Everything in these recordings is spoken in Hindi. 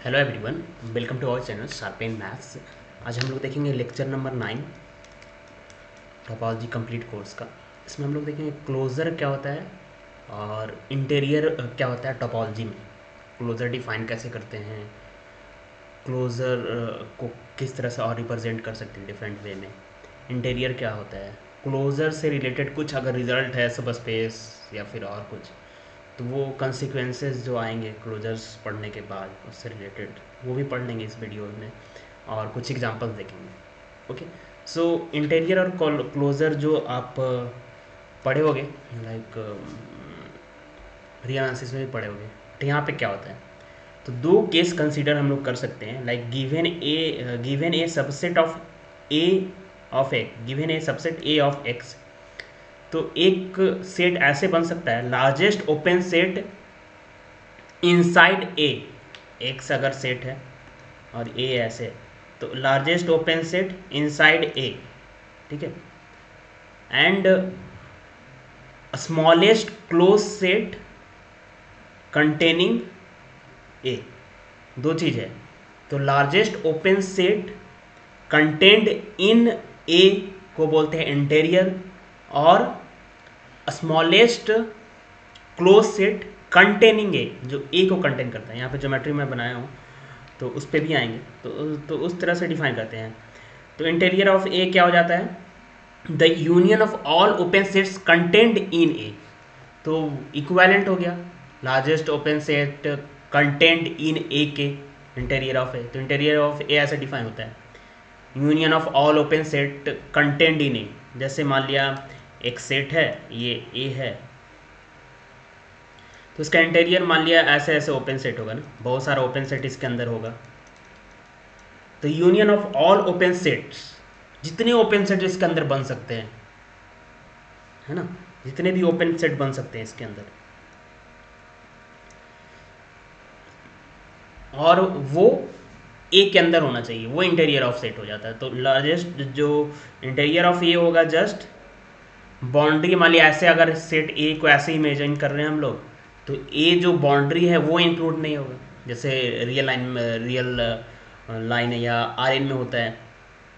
Hello everyone, welcome to our channel sharpen maths. आज हम लोग देखेंगे lecture number 9 topology complete course का। इसमें हम लोग देखेंगे क्लोजर क्या होता है और इंटीरियर क्या होता है टोपोलॉजी में। क्लोजर डिफाइन कैसे करते हैं, क्लोजर को किस तरह से और रिप्रेजेंट कर सकते हैं डिफरेंट वे में, इंटीरियर क्या होता है, क्लोजर से रिलेटेड कुछ अगर रिजल्ट है सब स्पेस या फिर और कुछ, तो वो कंसिक्वेंसेस जो आएंगे क्लोजर्स पढ़ने के बाद उससे रिलेटेड वो भी पढ़ लेंगे इस वीडियो में और कुछ एग्जांपल्स देखेंगे। ओके, सो इंटीरियर और क्लोजर जो आप पढ़े होगे लाइक रियल एनालिसिस में भी पढ़े होगे, तो यहाँ पे क्या होता है, तो दो केस कंसीडर हम लोग कर सकते हैं। Like given a subset of A of A, given a subset A of X, तो एक सेट ऐसे बन सकता है largest open set inside A, X अगर सेट है और ए ऐसे है, तो largest open set inside A, ठीक है, and smallest close set containing A, दो चीज है। तो largest open set content in A को बोलते हैं इंटीरियर, और स्मॉलेस्ट क्लोज सेट कंटेनिंग ए जो ए को कंटेन करता है। यहाँ पे ज्योमेट्री में बनाया हूँ तो उस पर भी आएंगे, तो उस तरह से डिफाइन करते हैं। तो इंटीरियर ऑफ ए क्या हो जाता है, the union of all open sets content in A, तो इक्विवेलेंट हो गया largest open set content in A के इंटीरियर ऑफ ए। तो इंटीरियर ऑफ ए ऐसे डिफाइन होता है, union of all open set content in A. जैसे मान लिया एक सेट है, ये ए है, तो इसका इंटीरियर मान लिया ऐसे ऐसे ओपन सेट होगा ना, बहुत सारा ओपन सेट इसके अंदर होगा। तो union of all open sets, जितने ओपन सेट इसके अंदर बन सकते हैं, है ना, जितने भी ओपन सेट बन सकते हैं इसके अंदर, और वो ए के अंदर होना चाहिए, वो इंटीरियर ऑफ सेट हो जाता है। तो लार्जेस्ट जो इंटीरियर ऑफ ए होगा, जस्ट बाउंड्री मान लिया ऐसे, अगर सेट ए को ऐसे ही इमेजिन कर रहे हैं हम लोग, तो ए जो बाउंड्री है वो इंक्लूड नहीं होगा। जैसे रियल लाइन है या आर एन में होता है,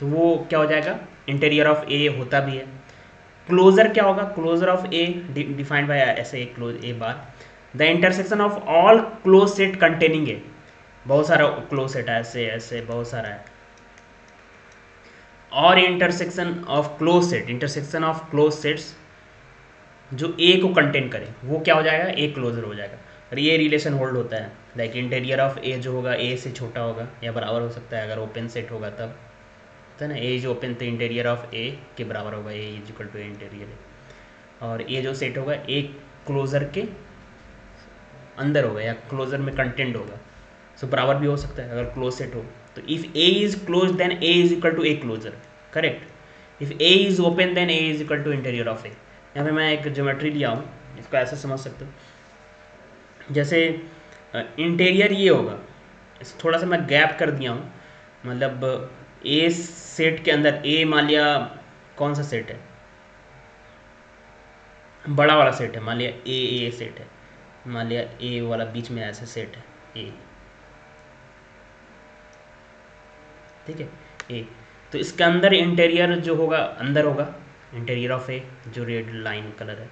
तो वो क्या हो जाएगा, इंटीरियर ऑफ ए होता भी है। क्लोजर क्या होगा, closure of A defined by ऐसे close A bar, the intersection of all close set containing A, बहुत सारा क्लोज सेट है ऐसे ऐसे बहुत सारा है, और intersection of close set, intersection of close sets जो ए को कंटेन करे, वो क्या हो जाएगा, ए क्लोजर हो जाएगा। और ये रिलेशन होल्ड होता है, लाइक इंटीरियर ऑफ ए जो होगा ए से छोटा होगा या बराबर हो सकता है अगर ओपन सेट होगा तब, तो ना ए जो ओपन, तो इंटीरियर ऑफ ए के बराबर होगा, ए इज इक्वल टू इंटीरियर, और ए जो सेट होगा ए क्लोजर के अंदर होगा या क्लोजर में कंटेंट होगा, सो बराबर भी हो सकता है अगर क्लोज सेट हो। तो if A is close then A is equal to A closure, correct. If A is open then A is equal to interior of A. यहाँ पे मैं एक ज्योमेट्री लिया हूँ, इसको ऐसे समझ सकते हो, जैसे इंटीरियर ये होगा, इस थोड़ा सा मैं गैप कर दिया हूँ, मतलब ए सेट के अंदर, ए मान लिया कौन सा सेट है, बड़ा वाला सेट है, मान लिया ए सेट है, मान लिया ए वाला बीच में ऐसे सेट है ए, ठीक है ए। तो इसके अंदर इंटीरियर जो होगा अंदर होगा, इंटीरियर ऑफ ए जो रेड लाइन कलर है,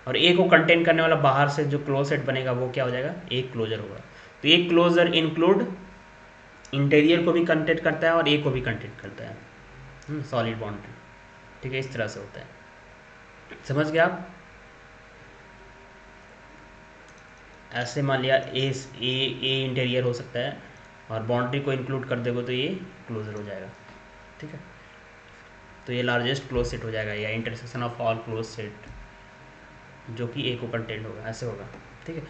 और ए को कंटेन करने वाला बाहर से जो क्लोज सेट बनेगा वो क्या हो जाएगा, ए क्लोजर होगा। तो ए क्लोजर इंक्लूड इंटीरियर को भी कंटेन करता है और ए को भी कंटेन करता है, सॉलिड बाउंड्री, ठीक है, इस तरह से होता है। समझ गए आप? ऐसे मान लिया ए इंटीरियर हो सकता है और बाउंड्री को इंक्लूड कर देगा तो ये क्लोजर हो जाएगा, ठीक है। तो ये लार्जेस्ट क्लोज सेट हो जाएगा या intersection of all close set जो कि ए को कंटेंट होगा, ऐसे होगा, ठीक है।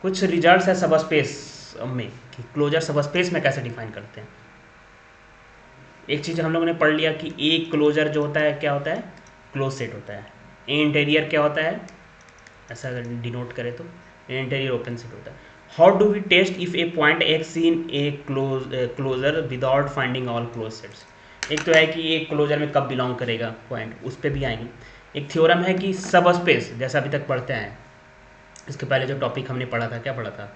कुछ रिजल्ट्स है सब स्पेस में कि क्लोजर सब स्पेस में कैसे डिफाइन करते हैं। एक चीज़ हम लोगों ने पढ़ लिया कि ए क्लोजर जो होता है क्या होता है, क्लोज सेट होता है। ए इंटीरियर क्या होता है, ऐसा अगर डिनोट करें तो इंटीरियर ओपन सेट होता है। How do we test if a point x in a closure without finding all close sets. एक तो है कि ये क्लोजर में कब बिलोंग करेगा पॉइंट, उस पर भी आएंगे। एक थ्योरम है कि सब स्पेस, जैसा अभी तक पढ़ते हैं, इसके पहले जो टॉपिक हमने पढ़ा था, क्या पढ़ा था,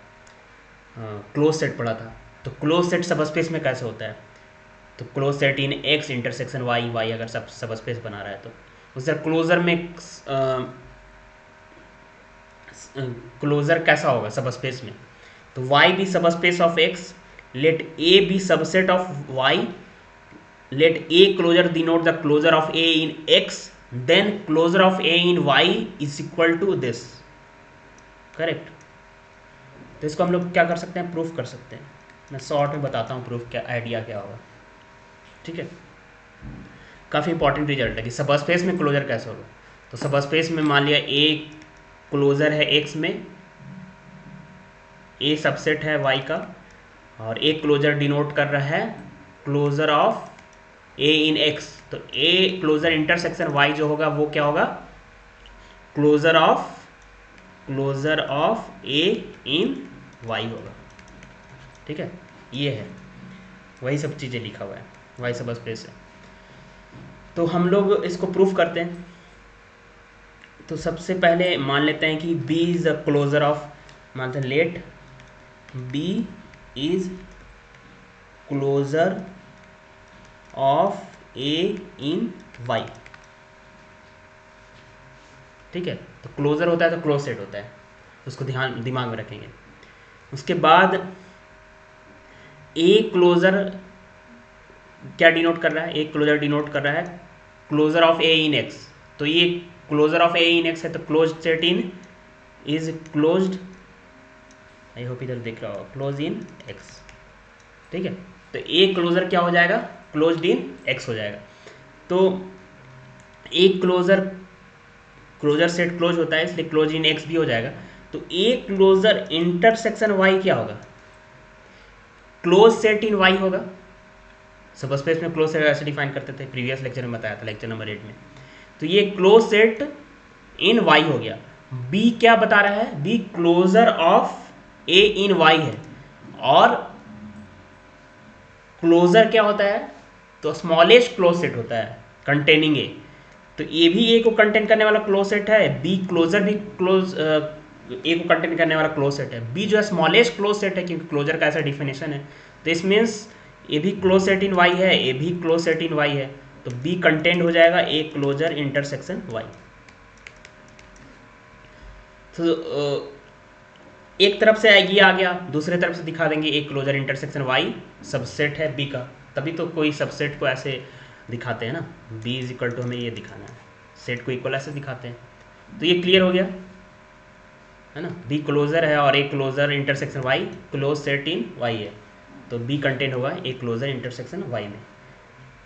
क्लोज सेट पढ़ा था, तो क्लोज सेट सब स्पेस में कैसे होता है? तो क्लोज सेट इन एक्स इंटरसेक्शन वाई, वाई अगर सब स्पेस बना रहा है तो उससे क्लोजर में क्लोजर कैसा होगा सब स्पेस में? तो Y be subspace of X, let A be subset of Y, let a closure denote the closure of a in x, then closure of a in y is equal to this, correct. तो इसको हम लोग क्या कर सकते हैं, प्रूफ कर सकते हैं। मैं शॉर्ट में बताता हूँ प्रूफ क्या आइडिया क्या होगा, ठीक है। काफ़ी इंपॉर्टेंट रिजल्ट है कि सब स्पेस में क्लोजर कैसे होगा। तो सब स्पेस में मान लिया ए क्लोजर है एक्स में, ए सबसेट है वाई का, और ए क्लोजर डिनोट कर रहा है closure of A in X. तो ए क्लोजर इंटरसेक्शन वाई जो होगा वो क्या होगा, closure of A in Y होगा, ठीक है। ये है वही सब चीज़ें लिखा हुआ है, वाई सब स्पेस है। तो हम लोग इसको प्रूफ करते हैं। तो सबसे पहले मान लेते हैं कि B is a closure of, मानते हैं let B is closure of A in Y, ठीक है। तो क्लोजर होता है तो क्लोज सेट होता है, तो उसको दिमाग में रखेंगे। उसके बाद ए क्लोजर क्या डिनोट कर रहा है, ए क्लोजर डिनोट कर रहा है closure of A in X. तो ये closure of A in X है, तो close set in is closed, I hope इधर देख रहा हो, क्लोज इन एक्स, ठीक है। तो ए क्लोजर क्या हो जाएगा, क्लोज्ड इन एक्स हो जाएगा। तो ए क्लोजर सेट क्लोज होता है, इसलिए क्लोज इन एक्स भी हो जाएगा। तो ए क्लोजर इंटरसेक्शन वाई क्या होगा, क्लोज सेट इन वाई होगा। सब स्पेस में क्लोज सेट ऐसे डिफाइन करते थे, प्रीवियस लेक्चर में बताया था, लेक्चर नंबर 8 में। तो ये क्लोज सेट इन वाई हो गया। बी क्या बता रहा है, B closure of A in Y है, और क्लोजर क्या होता है, तो स्मॉलेस्ट क्लोज सेट होता है कंटेनिंग ए। तो ए भी ए को कंटेन करने वाला क्लोज सेट है, बी क्लोजर भी क्लोज ए को कंटेन करने वाला क्लोज सेट है। बी जो है स्मॉलेस्ट क्लोज सेट है, क्योंकि क्लोजर का ऐसा डिफिनेशन है। तो इस मीन्स ए भी क्लोज सेट इन वाई है, ए भी क्लोज सेट इन वाई है, तो बी कंटेंट हो जाएगा ए क्लोजर इंटरसेक्शन वाई। तो एक तरफ से ये आ गया, दूसरे तरफ से दिखा देंगे A closure intersection Y subset है बी का, तभी तो कोई सबसेट को ऐसे दिखाते हैं ना, बी इज इक्वल टू, हमें ये दिखाना है, सेट को इक्वल ऐसे दिखाते हैं। तो ये क्लियर हो गया है ना, बी क्लोजर है और A closure intersection Y close set in Y है, तो बी कंटेंट होगा ए क्लोजर इंटरसेक्शन वाई में।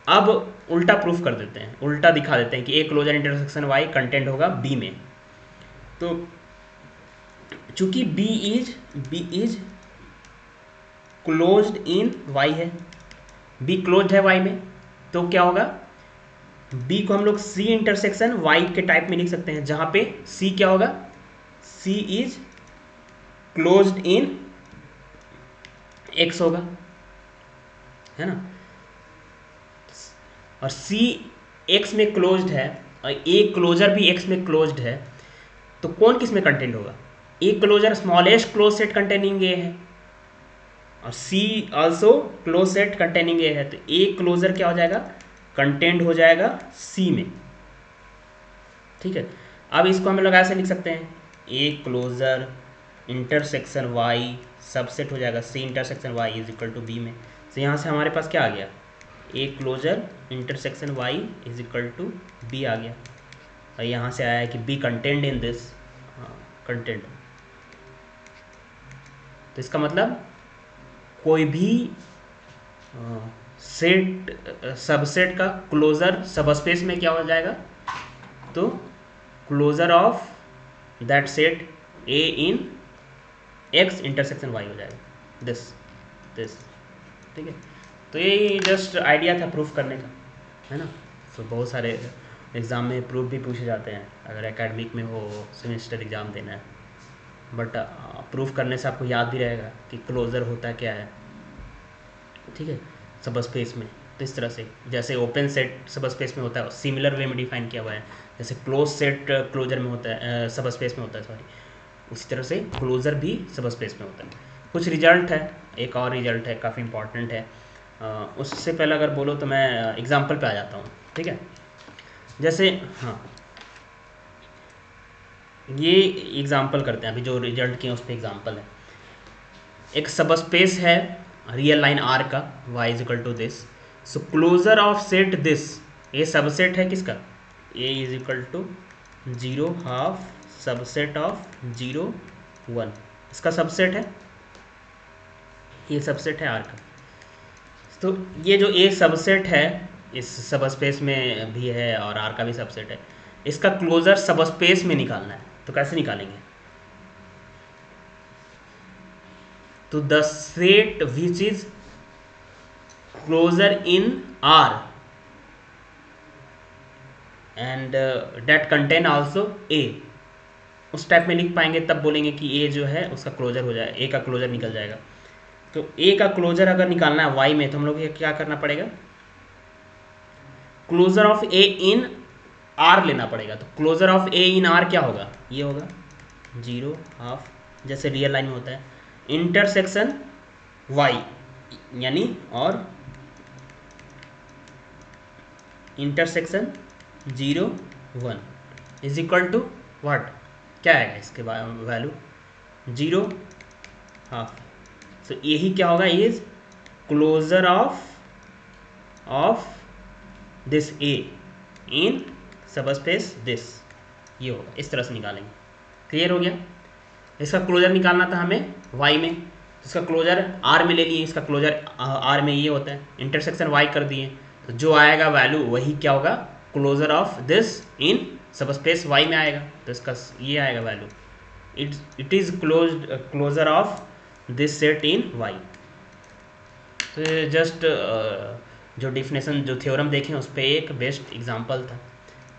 अब उल्टा प्रूफ कर देते हैं, उल्टा दिखा देते हैं कि A closure intersection Y content होगा बी में। तो चूंकि B is closed in Y है, बी क्लोज्ड है वाई में, तो क्या होगा, बी को हम लोग सी इंटरसेक्शन वाई के टाइप में लिख सकते हैं, जहां पे सी क्या होगा, C is closed in X होगा, है ना। और सी एक्स में क्लोज्ड है और ए क्लोजर भी एक्स में क्लोज्ड है, तो कौन किस में कंटेंट होगा, A closure smallest close set containing A है, और C also close set containing A है, तो ए क्लोजर क्या हो जाएगा, कंटेंट हो जाएगा सी में, ठीक है। अब इसको हम लोग ऐसे लिख सकते हैं, A closure intersection Y subset हो जाएगा C intersection Y is equal to B में। तो यहाँ से हमारे पास क्या आ गया, A closure intersection Y is equal to B आ गया, और यहाँ से आया है कि B content in this, content. तो इसका मतलब कोई भी सेट सबसेट का क्लोजर सबस्पेस में क्या हो जाएगा, तो closure of that set A in x intersection Y हो जाएगा, दिस, ठीक है। तो ये जस्ट आइडिया था प्रूफ करने का, है ना। तो बहुत सारे एग्ज़ाम में प्रूफ भी पूछे जाते हैं, अगर एकेडमिक में हो, सेमेस्टर एग्ज़ाम देना है, बट प्रूफ करने से आपको याद भी रहेगा कि क्लोजर होता क्या है, ठीक है, सब स्पेस में। तो इस तरह से जैसे ओपन सेट सब स्पेस में होता है, सिमिलर वे में डिफाइन किया हुआ है, जैसे क्लोज सेट क्लोजर में होता है, सब स्पेस में होता है, सॉरी, उसी तरह से क्लोजर भी सब स्पेस में होता है। कुछ रिजल्ट है, एक और रिजल्ट है काफ़ी इंपॉर्टेंट है। उससे पहले अगर बोलो तो मैं एग्जांपल पे आ जाता हूँ, ठीक है। जैसे हाँ, ये एग्जांपल करते हैं, अभी जो रिजल्ट किए उस पर एग्जांपल है। एक सबस्पेस है रियल लाइन आर का, y is equal to this, so closure of set this, ये सबसेट है किसका, a is equal to 0 half subset of 0 1, इसका सबसेट है, ये सबसेट है आर का। तो ये जो ए सबसेट है इस सबस्पेस में भी है और आर का भी सबसेट है, इसका क्लोजर सबस्पेस में निकालना है, तो कैसे निकालेंगे। तो the set which is closure in R and that contain also A, उस टाइप में लिख पाएंगे तब बोलेंगे कि ए जो है उसका क्लोजर हो जाए, ए का क्लोजर निकल जाएगा। तो ए का क्लोजर अगर निकालना है वाई में तो हम लोग क्या करना पड़ेगा, closure of A in R लेना पड़ेगा। तो closure of A in R क्या होगा, ये होगा 0 हाफ, जैसे रियल लाइन में होता है, इंटरसेक्शन वाई यानी और intersection 0 1 is equal to what, क्या आएगा इसके वैल्यू 0 हाफ। सो यही क्या होगा, is closure of this A in subspace this, ये होगा, इस तरह से निकालेंगे। क्लियर हो गया। इसका क्लोजर निकालना था हमें y में, इसका क्लोजर r में ले लिए, इसका क्लोजर r में ये होता है, इंटरसेक्शन y कर दिए, तो जो आएगा वैल्यू वही क्या होगा, closure of this in subspace y में आएगा, तो इसका ये आएगा value, it is closure of this set in y। तो जस्ट जो डिफिनेशन जो थ्योरम देखें उस पर एक बेस्ट एग्जांपल था।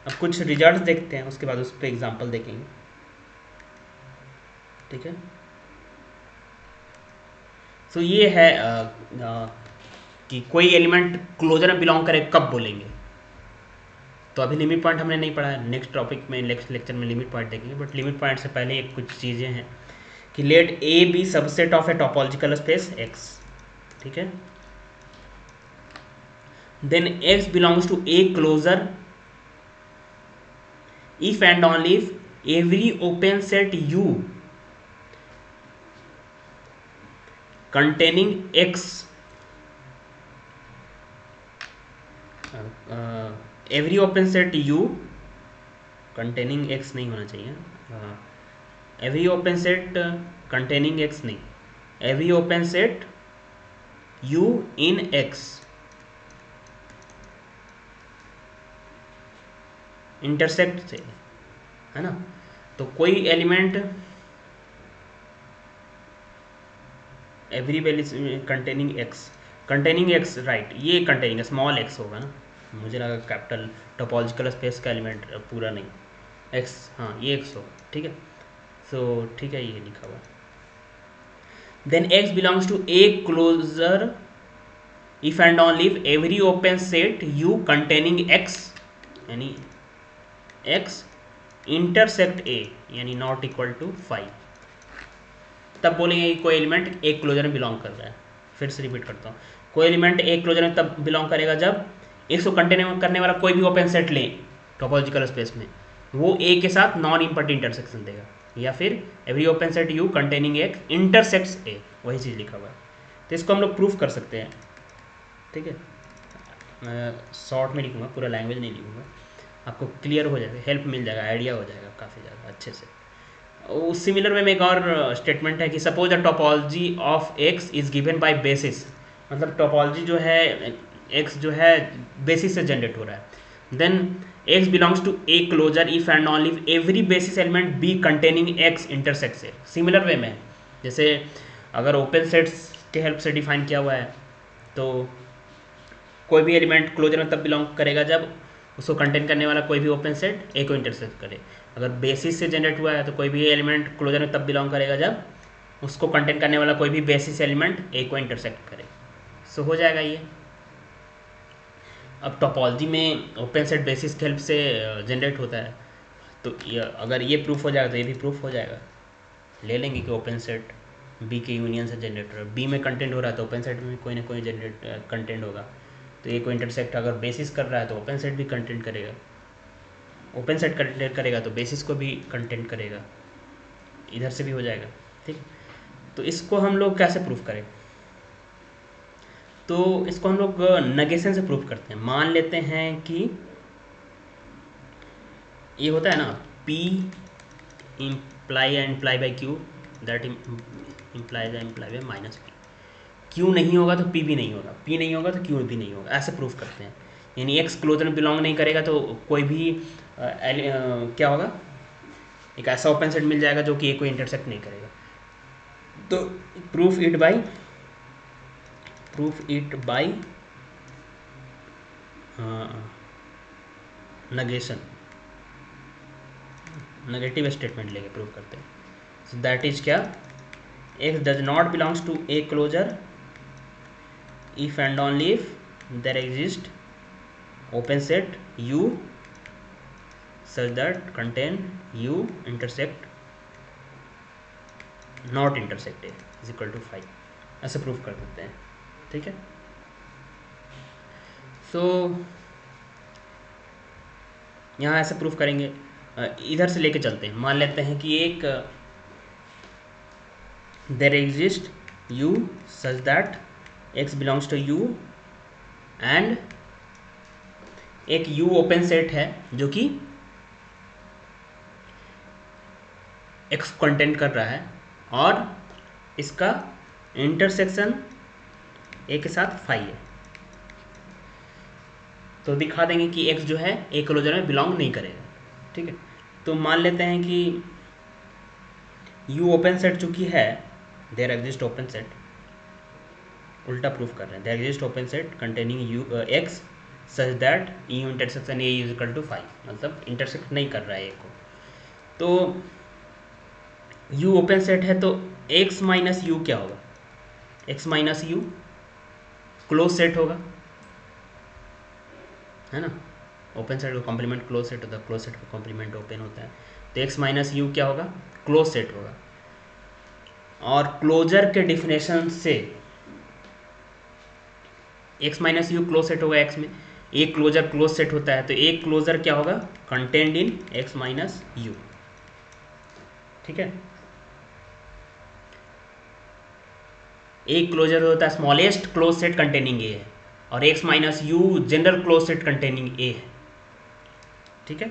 अब कुछ रिजल्ट देखते हैं, उसके बाद उस पर एग्जांपल देखेंगे, ठीक है। तो ये है कि कोई एलिमेंट क्लोजर में बिलोंग करे कब बोलेंगे। तो अभी लिमिट पॉइंट हमने नहीं पढ़ा है, नेक्स्ट टॉपिक में नेक्स्ट लेक्चर में लिमिट पॉइंट देखेंगे, बट लिमिट पॉइंट से पहले एक कुछ चीज़ें हैं कि let A be subset of a topological space X, ठीक है। Then X belongs to A closure if and only if every open set U containing X, every open set U containing X नहीं होना चाहिए, every open set containing X नहीं, every open set U in X intersect से, है ना। तो कोई element every value containing x right, ये कंटेनिंग स्मॉल एक्स होगा ना, मुझे लगा कैपिटल, टोपोलॉजिकल स्पेस का एलिमेंट पूरा नहीं, एक्स, हाँ ये एक्स होगा, ठीक है। सो ठीक है, ये लिखा हुआ। Then X belongs to A closure if and only if every open set U containing X यानी x इंटरसेक्ट a यानी नॉट इक्वल टू 5, तब बोलेंगे कि कोई एलिमेंट एक क्लोजर में बिलोंग कर रहा है। फिर से रिपीट करता हूँ, कोई एलिमेंट एक क्लोजर में तब बिलोंग करेगा जब x को कंटेन करने वाला कोई भी ओपन सेट ले टोपोलॉजिकल स्पेस में, वो a के साथ नॉन इम्पर्टी इंटरसेक्शन देगा, या फिर every open set u containing x intersects a, वही चीज़ लिखा हुआ है। तो इसको हम लोग प्रूफ कर सकते हैं, ठीक है। मैं शॉर्ट में लिखूँगा, पूरा लैंग्वेज नहीं लिखूँगा, आपको क्लियर हो जाएगा, हेल्प मिल जाएगा, आइडिया हो जाएगा काफ़ी ज़्यादा अच्छे से। उस सिमिलर वे में एक और स्टेटमेंट है कि suppose a topology of x is given by basis, मतलब टोपोलॉजी जो है एक्स जो है बेसिस से जनरेट हो रहा है, then X belongs to A closure if and only if every basis element B containing X intersect से। सिमिलर वे में जैसे अगर ओपन सेट्स के हेल्प से डिफाइन किया हुआ है, तो कोई भी एलिमेंट क्लोजर में तब बिलोंग करेगा जब उसको कंटेन करने वाला कोई भी ओपन सेट ए को इंटरसेक्ट करे। अगर बेसिस से जनरेट हुआ है तो कोई भी एलिमेंट क्लोजर में तब बिलोंग करेगा जब उसको कंटेन करने वाला कोई भी बेसिस एलिमेंट ए को इंटरसेक्ट करे। सो हो जाएगा ये। अब टोपोलॉजी में ओपन सेट बेसिस के हेल्प से जनरेट होता है, तो अगर ये प्रूफ हो जाएगा तो ये भी प्रूफ हो जाएगा। ले लेंगे कि ओपन सेट बी के यूनियन से जनरेट हो रहा है, बी में कंटेंट हो रहा है तो ओपन सेट में भी कोई ना कोई जनरेट कंटेंट होगा। तो ए को इंटरसेक्ट अगर बेसिस कर रहा है तो ओपन सेट भी कंटेंट करेगा, ओपन सेट कंटेंट करेगा तो बेसिस को भी कंटेंट करेगा, इधर से भी हो जाएगा। ठीक, तो इसको हम लोग कैसे प्रूफ करें? तो इसको हम लोग नेगेशन से प्रूफ करते हैं। मान लेते हैं कि ये होता है ना P imply by Q, that imply by minus P. Q नहीं होगा तो P भी नहीं होगा, P नहीं होगा तो क्यू भी नहीं होगा, ऐसे प्रूफ करते हैं। यानी X क्लोजर में बिलोंग नहीं करेगा तो कोई भी क्या होगा, एक ऐसा ओपन सेट मिल जाएगा जो कि ए को इंटरसेक्ट नहीं करेगा। तो proof it by negation, negative statement लेके प्रूव करते हैं। सो दैट इज क्या, X does not belongs to A closure if and only if there exist open set U such that contain U intersect not intersect A is equal to 5, ऐसे प्रूफ कर देते हैं। ठीक है, सो यहाँ ऐसे प्रूफ करेंगे। इधर से लेके चलते हैं। मान लेते हैं कि एक there exist U such that X belongs to U and एक यू ओपन सेट है जो कि एक्स कंटेंट कर रहा है और इसका इंटरसेक्शन ए के साथ फाई है। तो दिखा देंगे कि एक्स जो है ए क्लोजर में बिलोंग नहीं करेगा। ठीक है, तो मान लेते हैं कि यू ओपन सेट चूंकि है, देयर एग्जिस्ट ओपन सेट, उल्टा प्रूफ कर रहे हैं, there exist open set containing U X such that U intersection A is equal to 5, मतलब इंटरसेक्ट नहीं कर रहा है ए को। तो यू ओपन सेट है तो एक्स माइनस यू क्या होगा, x minus you close set होगा, है ना। ओपन सेट का कॉम्प्लीमेंट क्लोज सेट होता है, क्लोज सेट का कॉम्प्लीमेंट ओपन होता है। तो एक्स माइनस यू क्या होगा, क्लोज सेट होगा। और क्लोजर के डिफिनेशन से x minus you close set होगा एक्स में, एक क्लोजर क्लोज सेट होता है तो एक क्लोजर क्या होगा, contained in x minus you. ठीक है, एक क्लोजर होता है smallest close set containing A है और x minus you general close set containing A है। ठीक है,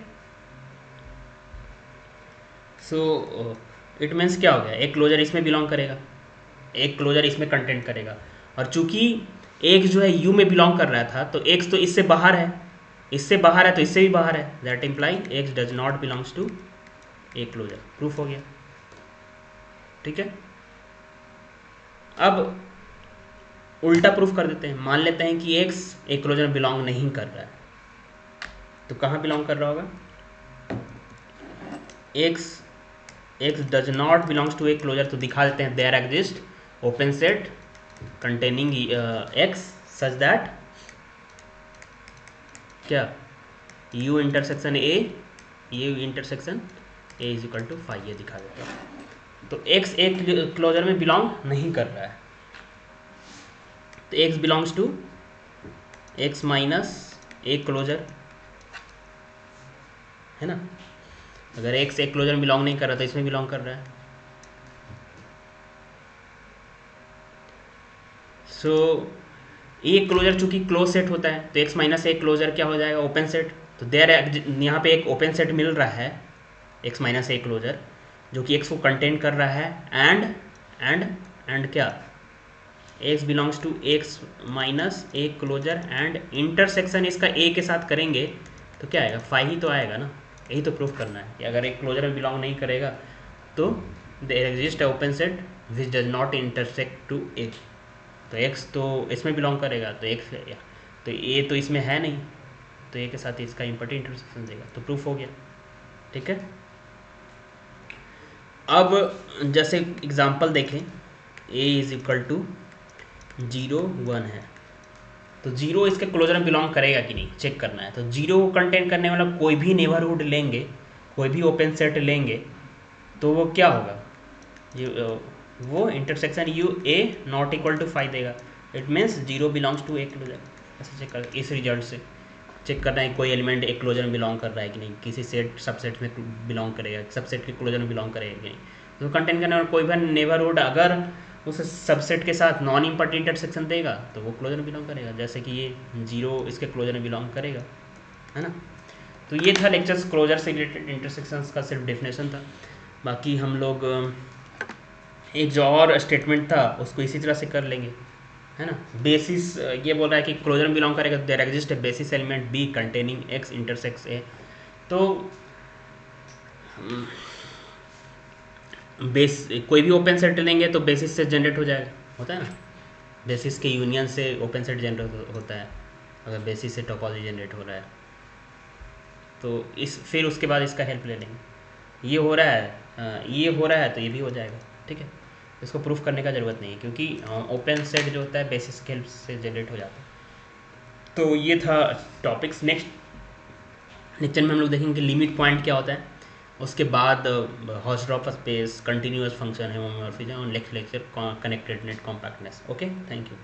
सो इट मीन्स क्या हो गया, एक क्लोजर इसमें बिलोंग करेगा, एक क्लोजर इसमें कंटेंट करेगा। और चूंकि एक जो है यू में बिलोंग कर रहा था तो एक्स तो इससे बाहर है, इससे बाहर है तो इससे भी बाहर है, that imply X does not belongs to A closure. Proof हो गया। ठीक है, अब उल्टा प्रूफ कर देते हैं। मान लेते हैं कि एक्स एक क्लोजर में बिलोंग नहीं कर रहा है, तो कहाँ बिलोंग कर रहा होगा, X does not belongs to A closure, तो दिखा देते हैं there exist open set containing X such that क्या, U intersection A, U intersection A is equal to 5, ये दिखा देते हैं। तो एक्स एक क्लोजर में बिलोंग नहीं कर रहा है, तो X belongs to X minus A closure, है ना। अगर एक्स एक क्लोजर में बिलोंग नहीं कर रहा तो इसमें बिलोंग कर रहा है। सो ए क्लोजर चूंकि क्लोज सेट होता है तो एक्स माइनस ए क्लोजर क्या हो जाएगा, ओपन सेट। तो देयर यहाँ पे एक ओपन सेट मिल रहा है एक्स माइनस ए क्लोजर जो कि एक्स को कंटेन कर रहा है एंड क्या, X belongs to X minus A closure and intersection इसका ए के साथ करेंगे तो क्या आएगा, 5 ही तो आएगा ना। यही तो प्रूफ करना है कि अगर एक क्लोजर में बिलोंग नहीं करेगा तो there exist open set which does not intersect to A, तो एक्स तो इसमें बिलोंग करेगा तो एक्स, तो ए तो इसमें है नहीं तो ए के साथ इसका इम्पॉर्टेंट इंटरसेक्शन देगा, तो प्रूफ हो गया। ठीक है, अब जैसे एग्जांपल देखें, ए इज इक्वल टू 0 1 है तो 0 इसके क्लोजर में बिलोंग करेगा कि नहीं चेक करना है। तो 0 को कंटेन करने वाला कोई भी नेबरहुड लेंगे, कोई भी ओपन सेट लेंगे तो वो क्या होगा, वो intersection U A not equal to 5 देगा। It means zero belongs to A closure. ऐसे चेक कर, इस रिजल्ट से चेक करना है कोई एलिमेंट एक क्लोजर में बिलोंग कर रहा है कि नहीं, किसी सेट सबसेट में बिलोंग करेगा, सबसेट के क्लोजर में बिलोंग करेगा कि नहीं। तो कंटेंट करना, और कोई भी नेबरहुड अगर उस सबसेट के साथ नॉन इम्पर्टी इंटरसेक्शन देगा तो वो क्लोजर में बिलोंग करेगा, जैसे कि ये जीरो इसके क्लोजर में बिलोंग करेगा, है ना। तो ये था लेक्चर्स क्लोजर से रिलेटेड, इंटरसेक्शंस का सिर्फ डेफिनेशन था। बाकी हम लोग एक जो और स्टेटमेंट था उसको इसी तरह से कर लेंगे, है ना। बेसिस ये बोल रहा है कि क्लोजर में बिलोंग करेगा, there exist a basis element B containing X intersects A. तो बेस कोई भी ओपन सेट लेंगे तो बेसिस से जनरेट हो जाएगा, होता है ना, बेसिस के यूनियन से ओपन सेट जनरेट होता है, अगर बेसिस से टोपोलॉजी जनरेट हो रहा है तो इस फिर उसके बाद इसका हेल्प ले लेंगे। ये हो रहा है, ये हो रहा है तो ये भी हो जाएगा, ठीक है। इसको प्रूफ करने का ज़रूरत नहीं है क्योंकि ओपन सेट जो होता है बेसिस के हेल्प से जनरेट हो जाता है। तो ये था टॉपिक्स। नेक्स्ट लेक्चर में हम लोग देखेंगे लिमिट पॉइंट क्या होता है, उसके बाद हॉस्ट्रॉप स्पेस, कंटिन्यूअस फंक्शन है, होमोमॉर्फिज्म और next lecture connected net compactness. Okay, thank you.